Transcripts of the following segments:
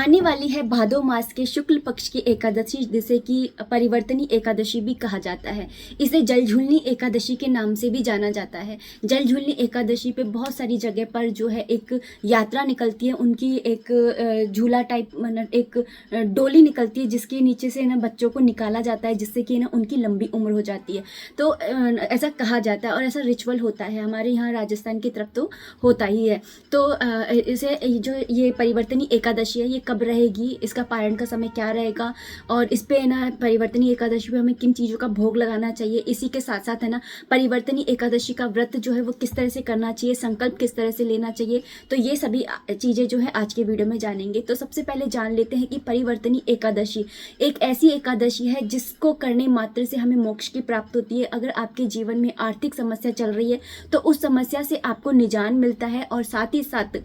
आने वाली है भादो मास के शुक्ल पक्ष की एकादशी, जिसे कि परिवर्तनी एकादशी भी कहा जाता है। इसे जलझूलनी एकादशी के नाम से भी जाना जाता है। जलझूलनी एकादशी पे बहुत सारी जगह पर जो है एक यात्रा निकलती है, उनकी एक झूला टाइप मतलब एक डोली निकलती है, जिसके नीचे से ना बच्चों को निकाला जाता है, जिससे कि ना उनकी लंबी उम्र हो जाती है। तो ऐसा कहा जाता है और ऐसा रिचुअल होता है हमारे यहाँ राजस्थान की तरफ तो होता ही है। तो इसे जो ये परिवर्तनी एकादशी है ये कब रहेगी, इसका पारण का समय क्या रहेगा, और इस पे ना परिवर्तनी एकादशी पे हमें किन चीज़ों का भोग लगाना चाहिए, इसी के साथ साथ है ना परिवर्तनी एकादशी का व्रत जो है वो किस तरह से करना चाहिए, संकल्प किस तरह से लेना चाहिए, तो ये सभी चीज़ें जो है आज के वीडियो में जानेंगे। तो सबसे पहले जान लेते हैं कि परिवर्तनी एकादशी एक ऐसी एकादशी है जिसको करने मात्र से हमें मोक्ष की प्राप्ति होती है। अगर आपके जीवन में आर्थिक समस्या चल रही है तो उस समस्या से आपको निजान मिलता है, और साथ ही साथ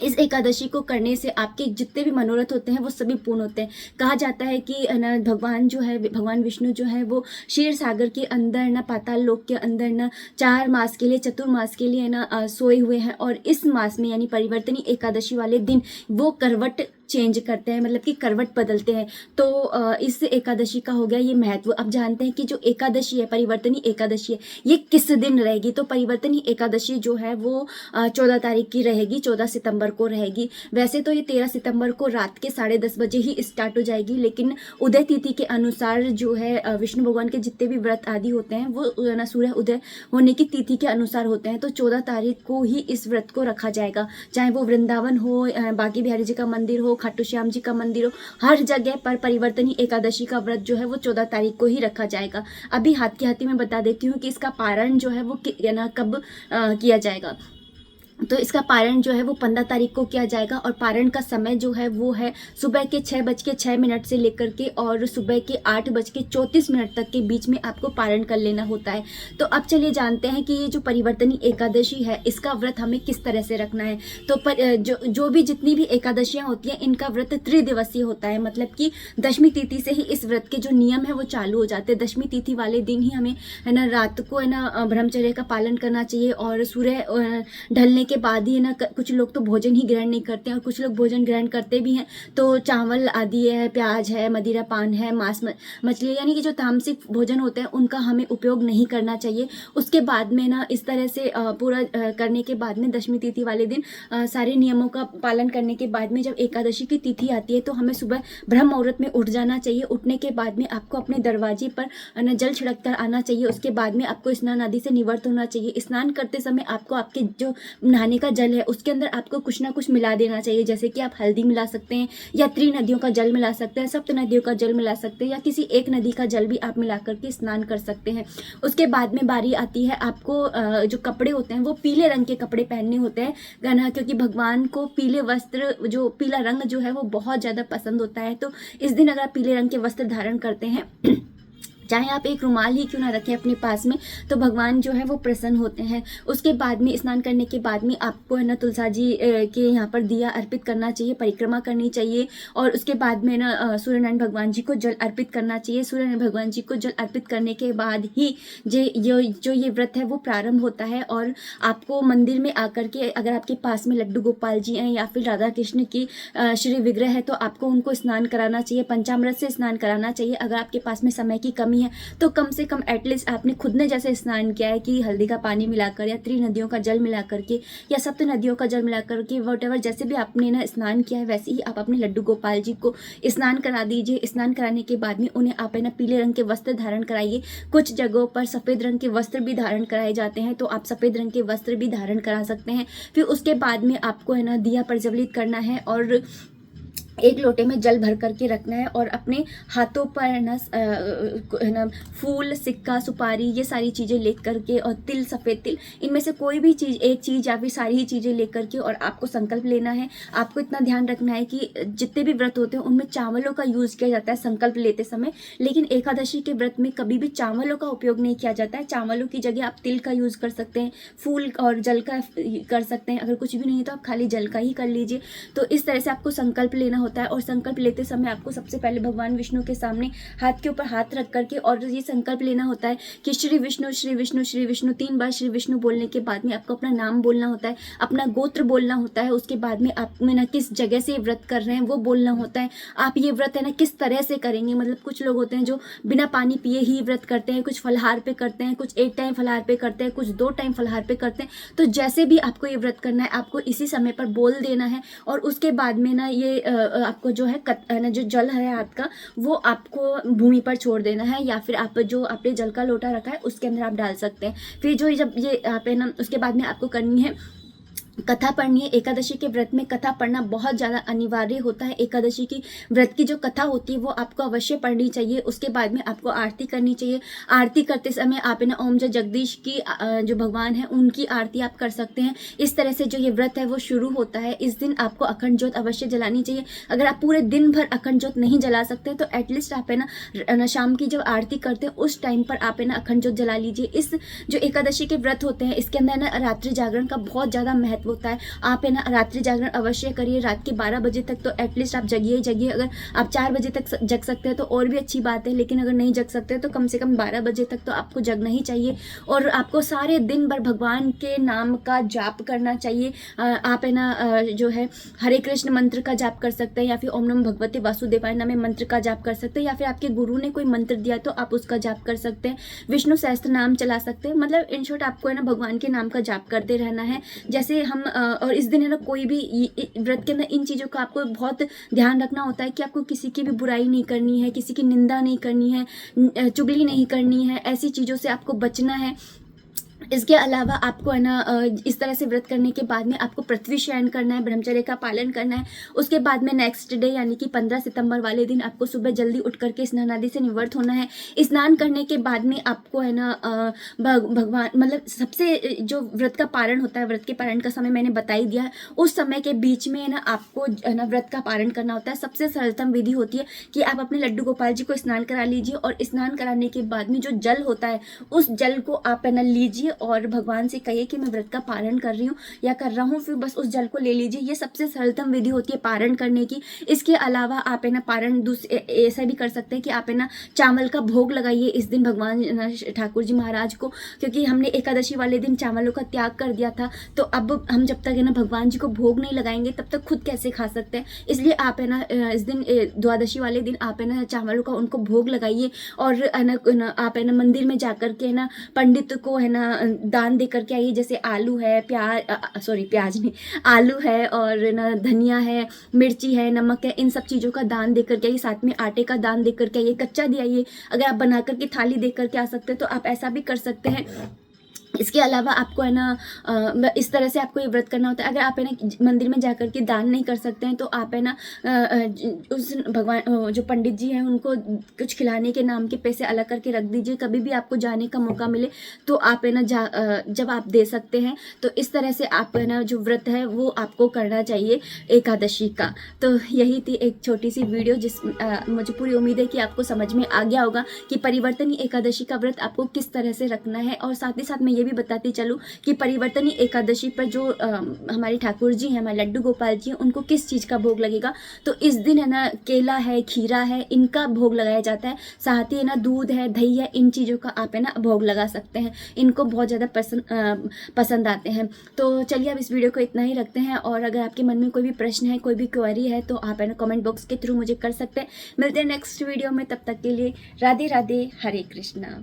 इस एकादशी को करने से आपके जितने भी मनोरथ होते हैं वो सभी पूर्ण होते हैं। कहा जाता है कि ना भगवान जो है, भगवान विष्णु जो है वो क्षीर सागर के अंदर ना पाताल लोक के अंदर ना 4 मास के लिए, चतुर्मास के लिए ना सोए हुए हैं, और इस मास में यानी परिवर्तनी एकादशी वाले दिन वो करवट चेंज करते हैं, मतलब कि करवट बदलते हैं। तो इस एकादशी का हो गया ये महत्व। अब जानते हैं कि जो एकादशी है, परिवर्तनी एकादशी है, ये किस दिन रहेगी। तो परिवर्तनी एकादशी जो है वो 14 तारीख की रहेगी, 14 सितंबर को रहेगी। वैसे तो ये 13 सितंबर को रात के 10:30 बजे ही स्टार्ट हो जाएगी, लेकिन उदय तिथि के अनुसार जो है विष्णु भगवान के जितने भी व्रत आदि होते हैं वो ना सूर्य उदय होने की तिथि के अनुसार होते हैं। तो 14 तारीख को ही इस व्रत को रखा जाएगा, चाहे वो वृंदावन हो, बांके बिहारी जी का मंदिर हो, खाटू श्याम जी का मंदिर हो, हर जगह पर परिवर्तनी एकादशी का व्रत जो है वो 14 तारीख को ही रखा जाएगा। अभी हाथ की हाथी में बता देती हूँ कि इसका पारण जो है वो कब किया जाएगा। तो इसका पारण जो है वो 15 तारीख को किया जाएगा, और पारण का समय जो है वो है सुबह के 6:06 से लेकर के और सुबह के 8:34 तक के बीच में आपको पारण कर लेना होता है। तो अब चलिए जानते हैं कि ये जो परिवर्तनी एकादशी है इसका व्रत हमें किस तरह से रखना है। तो जो भी जितनी भी एकादशियाँ होती हैं इनका व्रत त्रिदिवसीय होता है, मतलब कि दशमी तिथि से ही इस व्रत के जो नियम है वो चालू हो जाते हैं। दशमी तिथि वाले दिन ही हमें है ना रात को है ना ब्रह्मचर्य का पालन करना चाहिए, और सूर्य ढलने के बाद ही ना कुछ लोग तो भोजन ही ग्रहण नहीं करते हैं, और कुछ लोग भोजन ग्रहण करते भी हैं। तो चावल आदि है, प्याज है, मदिरा पान है, मांस मछली, यानी कि जो तामसिक भोजन होते हैं उनका हमें उपयोग नहीं करना चाहिए। उसके बाद में ना इस तरह से पूरा करने के बाद में दशमी तिथि वाले दिन सारे नियमों का पालन करने के बाद में जब एकादशी की तिथि आती है तो हमें सुबह ब्रह्म मुहूर्त में उठ जाना चाहिए। उठने के बाद में आपको अपने दरवाजे पर जल छिड़क कर आना चाहिए। उसके बाद में आपको स्नान आदि से निवृत्त होना चाहिए। स्नान करते समय आपको आपके जो नहाने का जल है उसके अंदर आपको कुछ ना कुछ मिला देना चाहिए, जैसे कि आप हल्दी मिला सकते हैं, या 3 नदियों का जल मिला सकते हैं, सप्त नदियों का जल मिला सकते हैं, या किसी एक नदी का जल भी आप मिला करके स्नान कर सकते हैं। उसके बाद में बारी आती है आपको जो कपड़े होते हैं वो पीले रंग के कपड़े पहनने होते हैं, क्योंकि भगवान को पीले वस्त्र, जो पीला रंग जो है वो बहुत ज़्यादा पसंद होता है। तो इस दिन अगर आप पीले रंग के वस्त्र धारण करते हैं चाहे आप एक रुमाल ही क्यों ना रखें अपने पास में, तो भगवान जो है वो प्रसन्न होते हैं। उसके बाद में स्नान करने के बाद में आपको है ना तुलसा जी के यहाँ पर दिया अर्पित करना चाहिए, परिक्रमा करनी चाहिए, और उसके बाद में ना सूर्यनारायण भगवान जी को जल अर्पित करना चाहिए। सूर्यनारायण भगवान जी को जल अर्पित करने के बाद ही जो ये व्रत है वो प्रारंभ होता है। और आपको मंदिर में आकर के अगर आपके पास में लड्डू गोपाल जी हैं या फिर राधा कृष्ण की श्री विग्रह है तो आपको उनको स्नान कराना चाहिए, पंचामृत से स्नान कराना चाहिए। अगर आपके पास में समय की कमी है तो कम से कम एटलीस्ट आपने खुद ने जैसे स्नान किया है कि हल्दी का पानी मिलाकर, या 3 नदियों का जल मिला करके, या सप्त नदियों का जल मिला करके, वॉटेवर जैसे भी आपने ना स्नान किया है वैसे ही आप अपने लड्डू गोपाल जी को स्नान करा दीजिए। स्नान कराने के बाद में उन्हें आप है ना पीले रंग के वस्त्र धारण कराइए। कुछ जगहों पर सफ़ेद रंग के वस्त्र भी धारण कराए जाते हैं, तो आप सफ़ेद रंग के वस्त्र भी धारण करा सकते हैं। फिर उसके बाद में आपको है ना दिया प्रज्वलित करना है, और एक लोटे में जल भर करके रखना है, और अपने हाथों पर ना फूल, सिक्का, सुपारी, ये सारी चीज़ें ले करके, और तिल, सफ़ेद तिल, इनमें से कोई भी चीज़, एक चीज़ या फिर सारी ही चीज़ें ले करके, और आपको संकल्प लेना है। आपको इतना ध्यान रखना है कि जितने भी व्रत होते हैं उनमें चावलों का यूज़ किया जाता है संकल्प लेते समय, लेकिन एकादशी के व्रत में कभी भी चावलों का उपयोग नहीं किया जाता है। चावलों की जगह आप तिल का यूज़ कर सकते हैं, फूल और जल का कर सकते हैं। अगर कुछ भी नहीं है तो आप खाली जल का ही कर लीजिए। तो इस तरह से आपको संकल्प लेना होता होता है और संकल्प लेते समय आपको सबसे पहले भगवान विष्णु के सामने हाथ के ऊपर हाथ रख करके और ये संकल्प लेना होता है कि श्री विष्णु श्री विष्णु श्री विष्णु 3 बार श्री विष्णु बोलने के बाद में आपको अपना नाम बोलना होता है, अपना गोत्र बोलना होता है। उसके बाद में आप में ना किस जगह से व्रत कर रहे हैं वो बोलना होता है। आप ये व्रत है ना किस तरह से करेंगे, मतलब कुछ लोग होते हैं जो बिना पानी पिए ही व्रत करते हैं, कुछ फलाहार पे करते हैं, कुछ 1 टाइम फलाहार पे करते हैं, कुछ 2 टाइम फलाहार पे करते हैं। तो जैसे भी आपको ये व्रत करना है आपको इसी समय पर बोल देना है और उसके बाद में ना ये आपको जो है ना जो जल है हाथ का वो आपको भूमि पर छोड़ देना है या फिर आप जो आपने जल का लोटा रखा है उसके अंदर आप डाल सकते हैं। फिर जो जब ये आप है ना उसके बाद में आपको करनी है कथा पढ़नी है। एकादशी के व्रत में कथा पढ़ना बहुत ज़्यादा अनिवार्य होता है। एकादशी की व्रत की जो कथा होती है वो आपको अवश्य पढ़नी चाहिए। उसके बाद में आपको आरती करनी चाहिए। आरती करते समय आप ना ओम जय जगदीश की जो भगवान है उनकी आरती आप कर सकते हैं। इस तरह से जो ये व्रत है वो शुरू होता है। इस दिन आपको अखंड ज्योत अवश्य जलानी चाहिए। अगर आप पूरे दिन भर अखंड ज्योत नहीं जला सकते तो एटलीस्ट आप है ना शाम की जब आरती करते हैं उस टाइम पर आप है ना अखंड ज्योत जला लीजिए। इस जो एकादशी के व्रत होते हैं इसके अंदर ना रात्रि जागरण का बहुत ज़्यादा महत्व होता है। आप है ना रात्रि जागरण अवश्य करिए। रात के 12 बजे तक तो एटलीस्ट आप जगिए। अगर आप 4 बजे तक जग सकते हैं तो और भी अच्छी बात है, लेकिन अगर नहीं जग सकते तो कम से कम 12 बजे तक तो आपको जगना ही चाहिए। और आपको सारे दिन भर भगवान के नाम का जाप करना चाहिए। आप है ना जो है हरे कृष्ण मंत्र का जाप कर सकते हैं या फिर ओम नमः भगवते वासुदेवाय नमः मंत्र का जाप कर सकते हैं या फिर आपके गुरु ने कोई मंत्र दिया तो आप उसका जाप कर सकते हैं। विष्णु सहस्त्र नाम चला सकते हैं। मतलब इन शॉर्ट आपको है ना भगवान के नाम का जाप करते रहना है। जैसे हम और इस दिन है ना कोई भी व्रत के अंदर इन चीज़ों का आपको बहुत ध्यान रखना होता है कि आपको किसी की भी बुराई नहीं करनी है, किसी की निंदा नहीं करनी है, चुगली नहीं करनी है, ऐसी चीज़ों से आपको बचना है। इसके अलावा आपको है ना इस तरह से व्रत करने के बाद में आपको पृथ्वी शयन करना है, ब्रह्मचर्य का पालन करना है। उसके बाद में नेक्स्ट डे यानी कि 15 सितंबर वाले दिन आपको सुबह जल्दी उठ करके स्नान आदि से निवृत्त होना है। स्नान करने के बाद में आपको है ना भगवान मतलब सबसे जो व्रत का पारण होता है, व्रत के पारण का समय मैंने बता ही दिया है। उस समय के बीच में है ना आपको है ना व्रत का पारण करना होता है। सबसे सरलतम विधि होती है कि आप अपने लड्डू गोपाल जी को स्नान करा लीजिए और स्नान कराने के बाद में जो जल होता है उस जल को आप है ना लीजिए और भगवान से कहिए कि मैं व्रत का पारण कर रही हूँ या कर रहा हूँ, फिर बस उस जल को ले लीजिए। ये सबसे सरलतम विधि होती है पारण करने की। इसके अलावा आप है ना पारण ऐसा भी कर सकते हैं कि आप है ना चावल का भोग लगाइए इस दिन भगवान ठाकुर जी महाराज को, क्योंकि हमने एकादशी वाले दिन चावलों का त्याग कर दिया था। तो अब हम जब तक है ना भगवान जी को भोग नहीं लगाएंगे तब तक खुद कैसे खा सकते हैं। इसलिए आप है ना इस दिन द्वादशी वाले दिन आप है ना चावलों का उनको भोग लगाइए और आप है ना मंदिर में जाकर के है ना पंडित को है ना दान दे करके आइए। जैसे आलू है, प्याज नहीं, आलू है और ना धनिया है, मिर्ची है, नमक है, इन सब चीज़ों का दान दे करके आइए। साथ में आटे का दान दे करके आइए, कच्चा दे आइए। अगर आप बना करके थाली दे करके आ सकते हैं तो आप ऐसा भी कर सकते हैं। इसके अलावा आपको है ना इस तरह से आपको ये व्रत करना होता है। अगर आप है ना मंदिर में जाकर के दान नहीं कर सकते हैं तो आप है ना उस भगवान जो पंडित जी हैं उनको कुछ खिलाने के नाम के पैसे अलग करके रख दीजिए। कभी भी आपको जाने का मौका मिले तो आप है ना जब आप दे सकते हैं। तो इस तरह से आप है ना जो व्रत है वो आपको करना चाहिए एकादशी का। तो यही थी एक छोटी सी वीडियो मुझे पूरी उम्मीद है कि आपको समझ में आ गया होगा कि परिवर्तनी एकादशी का व्रत आपको किस तरह से रखना है। और साथ ही साथ मैं ये भी बताती चलूँ कि परिवर्तनी एकादशी पर जो हमारे ठाकुर जी हैं, हमारे लड्डू गोपाल जी हैं, उनको किस चीज़ का भोग लगेगा। तो इस दिन है ना केला है, खीरा है, इनका भोग लगाया जाता है। साथ ही है ना दूध है, दही है, इन चीज़ों का आप है ना भोग लगा सकते हैं। इनको बहुत ज़्यादा पसंद आते हैं। तो चलिए अब इस वीडियो को इतना ही रखते हैं। और अगर आपके मन में कोई भी प्रश्न है, कोई भी क्वेरी है तो आप है ना कमेंट बॉक्स के थ्रू मुझे कर सकते हैं। मिलते हैं नेक्स्ट वीडियो में, तब तक के लिए राधे राधे, हरे कृष्णा।